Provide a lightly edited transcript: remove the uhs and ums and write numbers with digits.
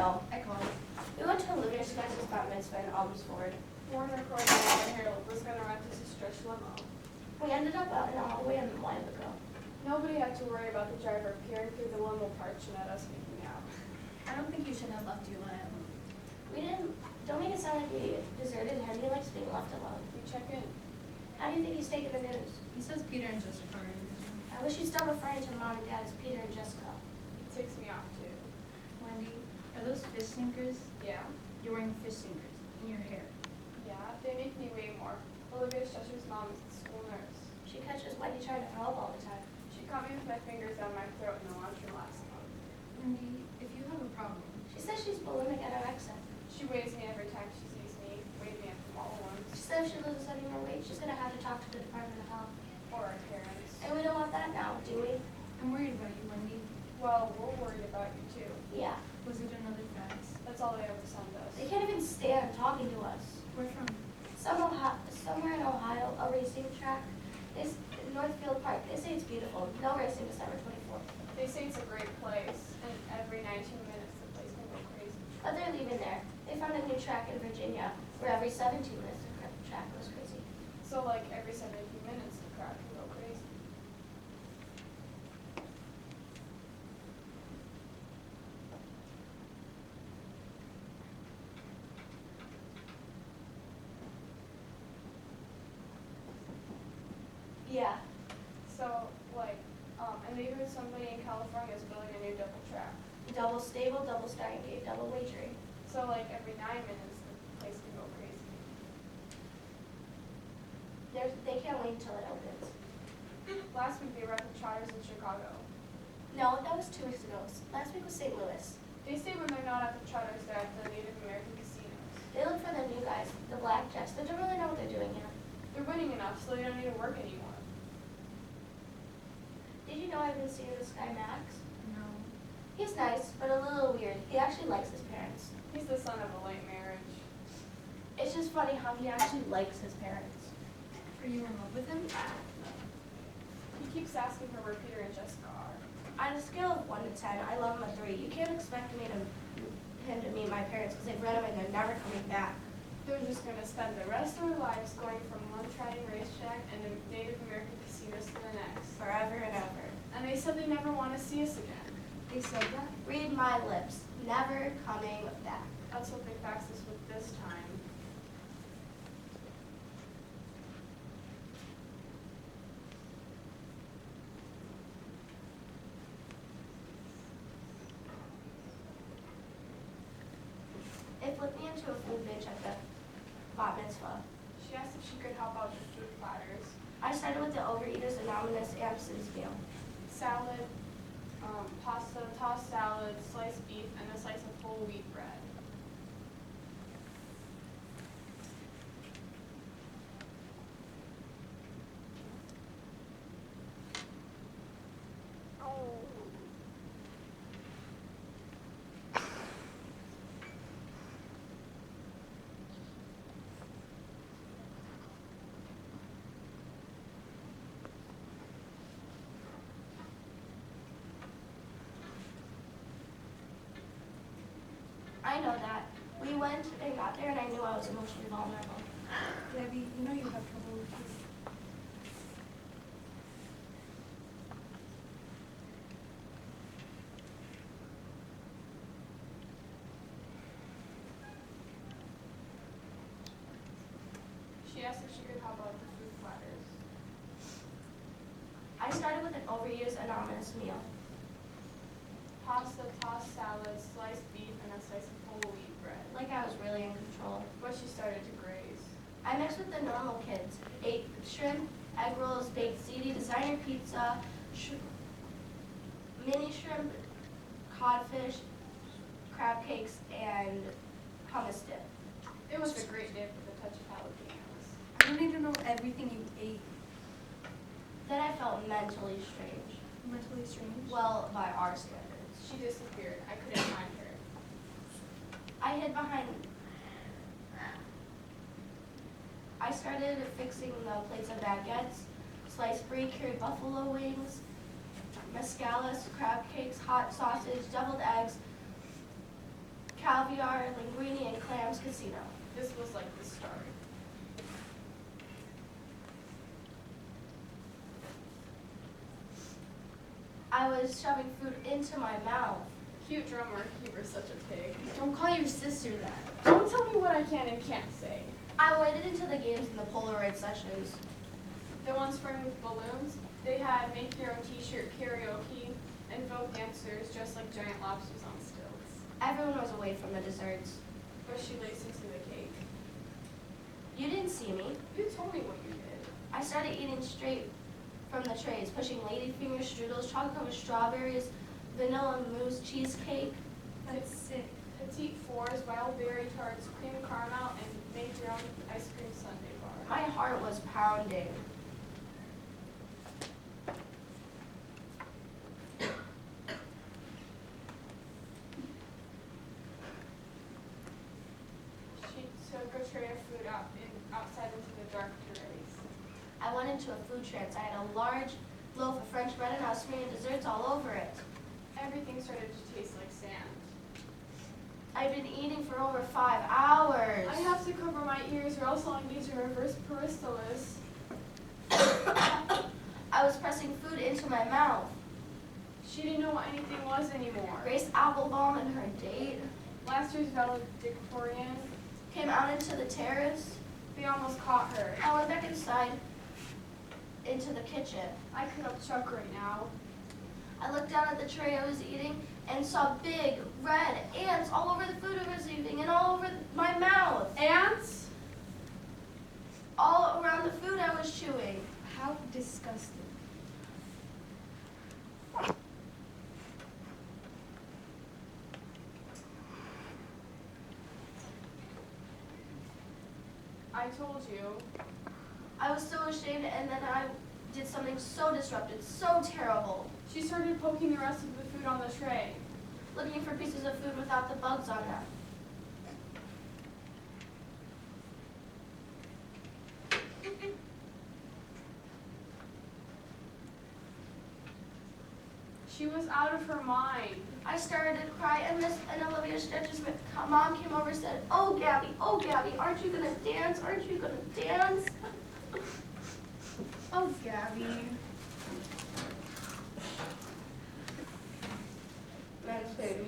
know. I called. We went to Olivia's guys' bat mitzvah in Almsford. Warren recorded that Harold was going to rent us a stretch limo. We ended up out in a hallway in the while ago. Nobody had to worry about the driver peering through the limo parts and at us making out. I don't think you should have left you alone. We didn't, don't make it sound like we deserted him. He likes being left alone. We check in. How do you think he's taking the news? He says Peter and Jessica are in. I wish he'd stop referring to mom and dad as Peter and Jessica. It ticks me off too. Wendy, are those fish sinkers? Yeah. You're wearing fish sinkers in your hair. Yeah, they make me way more. Olivia Shusher's mom is the school nurse. She catches Wendy trying to throw up all the time. She caught me with my fingers down my throat in the lunchroom last month. Wendy, if you have a problem. She says she's bulimic anorexic. She weighs me every time she sees me, weighs me up from all at once. She says if she loses any more weight, she's gonna have to talk to the Department of Health. Or our parents. And we don't want that now, do we? I'm worried about you, Wendy. Well, we're worried about you too. Yeah. Was it another fax? That's all they ever send us. They can't even stand talking to us. Where from? Somewhere in Ohio, a racing track. Northfield Park. They say it's beautiful. No racing December 24th. They say it's a great place, and every 19 minutes the place can go crazy. But they're leaving there. They found a new track in Virginia where every 17 minutes the track goes crazy. So like every 17 minutes the crowd can go crazy. Yeah. So like, and they heard somebody in California is building a new double track. Double stable, double starting gate, double wagering. So like every 9 minutes the place can go crazy. They can't wait until it opens. Last week they were at the Trotters in Chicago. No, that was 2 weeks ago. Last week was St. Louis. They say when they're not at the Trotters, they're at the Native American casinos. They look for the new guys, the blackjacks. They don't really know what they're doing yet. They're winning enough, so they don't need to work anymore. Did you know I've been seeing this guy Max? No. He's nice, but a little weird. He actually likes his parents. He's the son of a late marriage. It's just funny how he actually likes his parents. Are you in love with him? He keeps asking her where Peter and Jessica are. On a scale of 1 to 10, I love him a 3. You can't expect him to meet my parents because they've read him and they're never coming back. They're just going to spend the rest of their lives going from one trying racetrack and the Native American casinos to the next. Forever and ever. And they said they never want to see us again. They said that? Read my lips. Never coming back. That's what they faxed us with this time. It flipped me into a food bitch at the bat mitzvah. She asked if she could help out with food platters. I started with the Overeaters Anonymous absence meal. Salad, pasta, tossed salad, sliced beef, and a slice of whole wheat bread. I know that. We went and got there and I knew I was emotionally vulnerable. Debbie, you know you have trouble with food. She asked if she could help out with food platters. I started with an Overeaters Anonymous meal. Pasta, tossed salad, sliced beef, and a slice of whole wheat bread. Like I was really in control. But she started to graze. I mixed with the normal kids. Ate shrimp, egg rolls, baked ziti, designer pizza, mini shrimp, codfish, crab cakes, and hummus dip. It was a great dip with a touch of jalapenos. I don't need to know everything you ate. Then I felt mentally strange. Mentally strange? Well, by our standards. She disappeared. I couldn't find her. I hid behind. I started fixing the plates of baguettes, sliced brie, cured buffalo wings, mescalis, crab cakes, hot sausage, deviled eggs, caviar, linguine, and clams casino. This was like the start. I was shoving food into my mouth. Cute drummer, you were such a pig. Don't call your sister that. Don't tell me what I can and can't say. I waited until the games and the Polaroid sessions. The one spraying with balloons, they had make your own t-shirt karaoke and folk dancers just like giant lobsters on stilts. Everyone was away from the desserts. But she laced into the cake. You didn't see me. You told me what you did. I started eating straight from the trays, pushing ladyfinger strudels, chocolate-covered strawberries, vanilla mousse cheesecake. That's sick. Petite fours, wild berry tarts, cream caramel, and make your own ice cream sundae bar. My heart was pounding. She took a tray of food outside into the dark trays. I went into a food trance. I had a large loaf of French bread and I was smearing desserts all over it. Everything started to taste like sand. I'd been eating for over 5 hours. I have to cover my ears or else I'll engage in reverse peristalsis. I was pressing food into my mouth. She didn't know what anything was anymore. Grace Applebaum and her date Last year's valedictorian, came out into the terrace. they almost caught her. I went back inside into the kitchen. I could have chuck right now. I looked down at the tray I was eating and saw big red ants all over the food I was eating and all over my mouth. Ants? All around the food I was chewing. How disgusting. I told you. I was so ashamed and then I did something so disruptive, so terrible. She started poking the rest of the food on the tray. Looking for pieces of food without the bugs on them. She was out of her mind. I started to cry and Olivia Stretch's mom came over and said, oh Gabby, aren't you gonna dance? Aren't you gonna dance? Oh, Gabby. Thanks, baby.